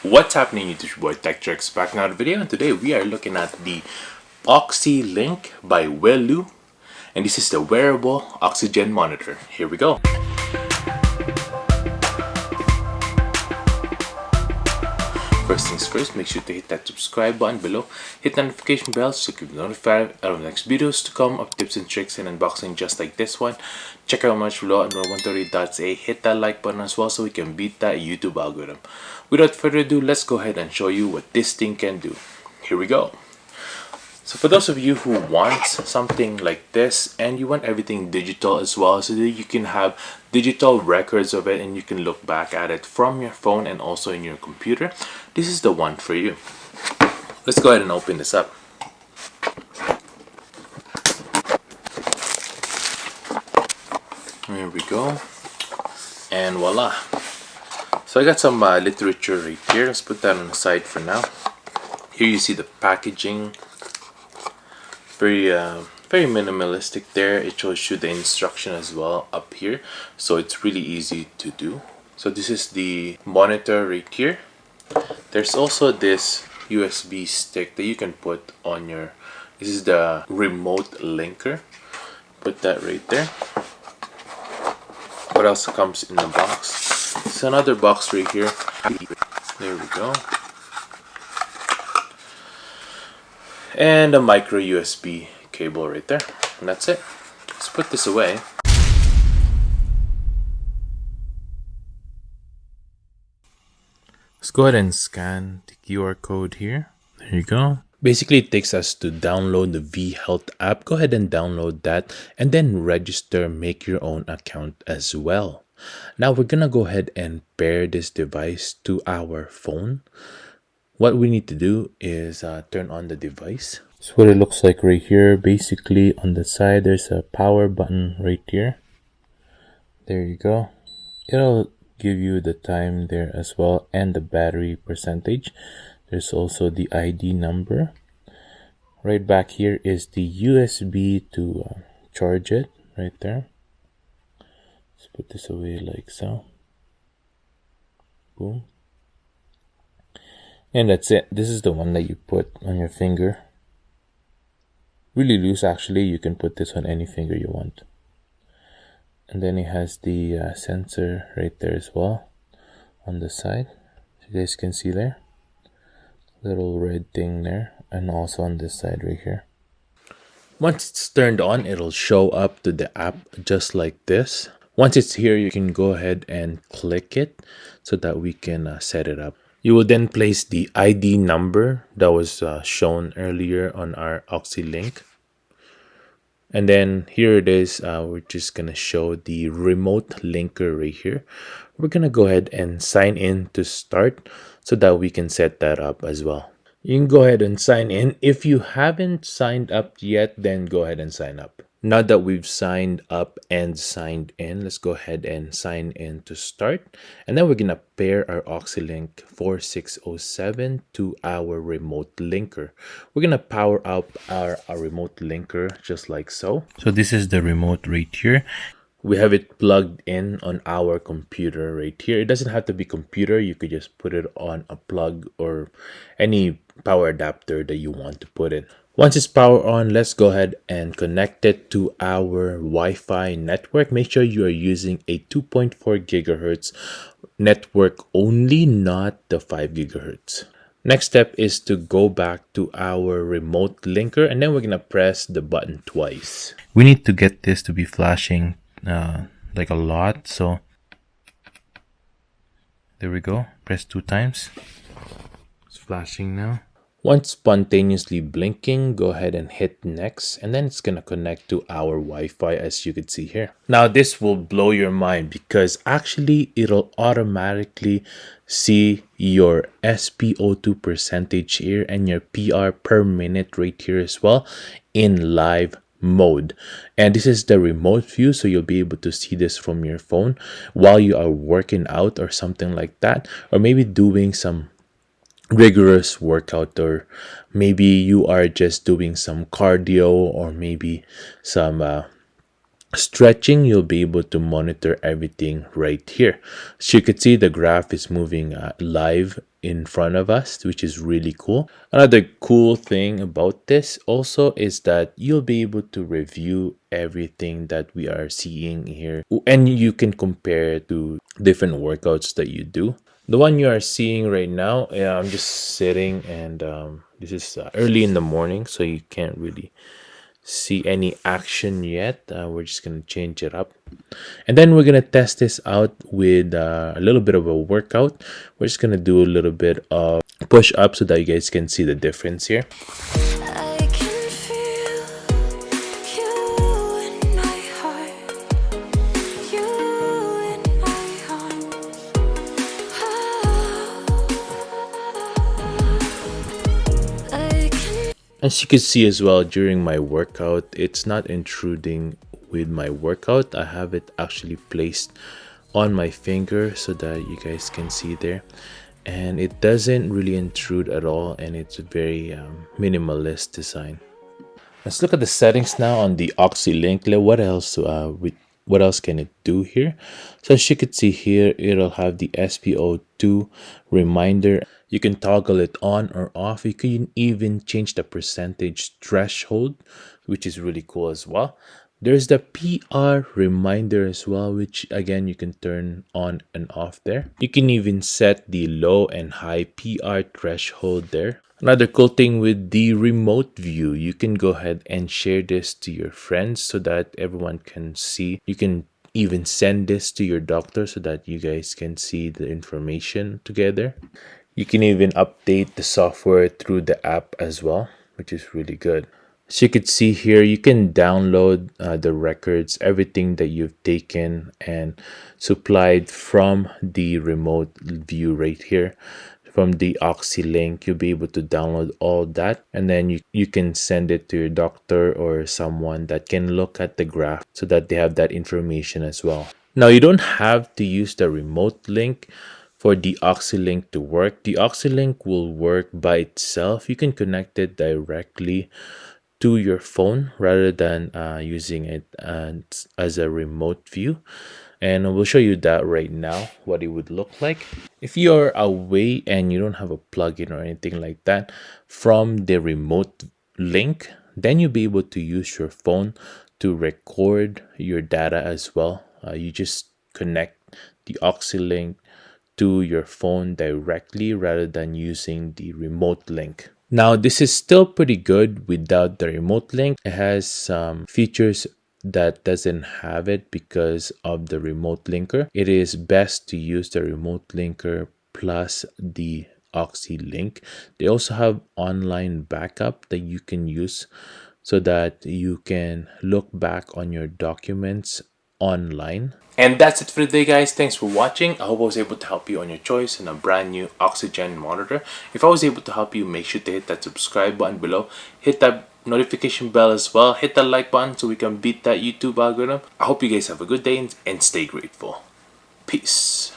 What's happening, YouTube? Your boy Tech TRX back in another video, and today we are looking at the Oxylink by Wellue, and this is the wearable oxygen monitor. Here we go. First things first, make sure to hit that subscribe button below, hit the notification bell so you can be notified of the next videos to come of tips and tricks and unboxing just like this one. Check out my merch below at fibcedmonton.ca. Hit that like button as well so we can beat that YouTube algorithm. Without further ado, let's go ahead and show you what this thing can do. Here we go. So for those of you who want something like this and you want everything digital as well, so that you can have digital records of it and you can look back at it from your phone and also in your computer, this is the one for you. Let's go ahead and open this up. Here we go. And voila. So I got some literature right here. Let's put that on the side for now. Here you see the packaging. Very minimalistic there. It shows you the instruction as well up here, so it's really easy to do. So this is the monitor right here. There's also this USB stick that you can put on your, this is the remote linker. Put that right there. What else comes in the box? It's another box right here. There we go. And a micro USB cable right there, and that's it. Let's put this away. Let's go ahead and scan the QR code here. There you go. Basically, it takes us to download the vHealth app. Go ahead and download that and then register, make your own account as well. Now we're gonna go ahead and pair this device to our phone. What we need to do is turn on the device. So what it looks like right here. Basically on the side there's a power button right here. There you go. It'll give you the time there as well and the battery percentage. There's also the ID number. Right back here is the USB to charge it right there. Let's put this away like so. Boom. And that's it. This is the one that you put on your finger. Really loose actually. You can put this on any finger you want. And then it has the sensor right there as well on the side. As you guys can see there. Little red thing there. And also on this side right here. Once it's turned on, it'll show up to the app just like this. Once it's here, you can go ahead and click it so that we can set it up. You will then place the ID number that was shown earlier on our Oxylink. And then here it is. We're just going to show the remote linker right here. We're going to go ahead and sign in to start so that we can set that up as well. You can go ahead and sign in. If you haven't signed up yet, then go ahead and sign up. Now that we've signed up and signed in, let's go ahead and sign in to start. And then we're going to pair our Oxylink 4607 to our remote linker. We're going to power up our remote linker just like so. So this is the remote right here. We have it plugged in on our computer right here. It doesn't have to be computer. You could just put it on a plug or any power adapter that you want to put it. Once it's power on, let's go ahead and connect it to our Wi-Fi network. Make sure you are using a 2.4 gigahertz network only, not the 5 gigahertz. Next step is to go back to our remote linker, and then we're gonna press the button twice. We need to get this to be flashing like a lot, so there we go. Press 2 times. It's flashing now. Once spontaneously blinking, go ahead and hit next, and then it's gonna connect to our Wi-Fi as you can see here. Now this will blow your mind because actually it'll automatically see your SpO2 percentage here and your PR per minute right here as well in live mode. And this is the remote view, so you'll be able to see this from your phone while you are working out or something like that, or maybe doing some rigorous workout, or maybe you are just doing some cardio or maybe some stretching. You'll be able to monitor everything right here. So you can see the graph is moving live in front of us, which is really cool. Another cool thing about this also is that you'll be able to review everything that we are seeing here, and you can compare it to different workouts that you do. The one you are seeing right now, I'm just sitting, and this is early in the morning, so you can't really see any action yet. We're just gonna change it up, and then we're gonna test this out with a little bit of a workout. We're just gonna do a little bit of push up so that you guys can see the difference here. I can feel you in my heart, you in my heart. I can. As you can see as well, during my workout, it's not intruding with my workout. I have it actually placed on my finger so that you guys can see there, and it doesn't really intrude at all, and it's a very minimalist design. Let's look at the settings now on the Oxylink. What else can it do here? So as you can see here, it'll have the SpO2 reminder. You can toggle it on or off. You can even change the percentage threshold, which is really cool as well. There's the PR reminder as well, which again you can turn on and off there. You can even set the low and high PR threshold there. Another cool thing with the remote view, you can go ahead and share this to your friends so that everyone can see. You can even send this to your doctor so that you guys can see the information together. You can even update the software through the app as well, which is really good. So you could see here, you can download the records, everything that you've taken and supplied from the remote view right here. From the Oxylink, you'll be able to download all that, and then you can send it to your doctor or someone that can look at the graph so that they have that information as well. Now, you don't have to use the remote link for the Oxylink to work. The Oxylink will work by itself. You can connect it directly to your phone rather than using it as a remote view, and we'll show you that right now what it would look like. If you're away and you don't have a plugin or anything like that from the remote link, then you'll be able to use your phone to record your data as well. You just connect the Oxylink to your phone directly rather than using the remote link. Now, this is still pretty good without the remote link. It has some features that doesn't have it because of the remote linker. It is best to use the remote linker plus the Oxylink. They also have online backup that you can use so that you can look back on your documents online. And that's it for today, guys. Thanks for watching. I hope I was able to help you on your choice in a brand new Oxygen monitor. If I was able to help you, make sure to hit that subscribe button below. Hit that notification bell as well. Hit that like button so we can beat that YouTube algorithm. I hope you guys have a good day and stay grateful. Peace.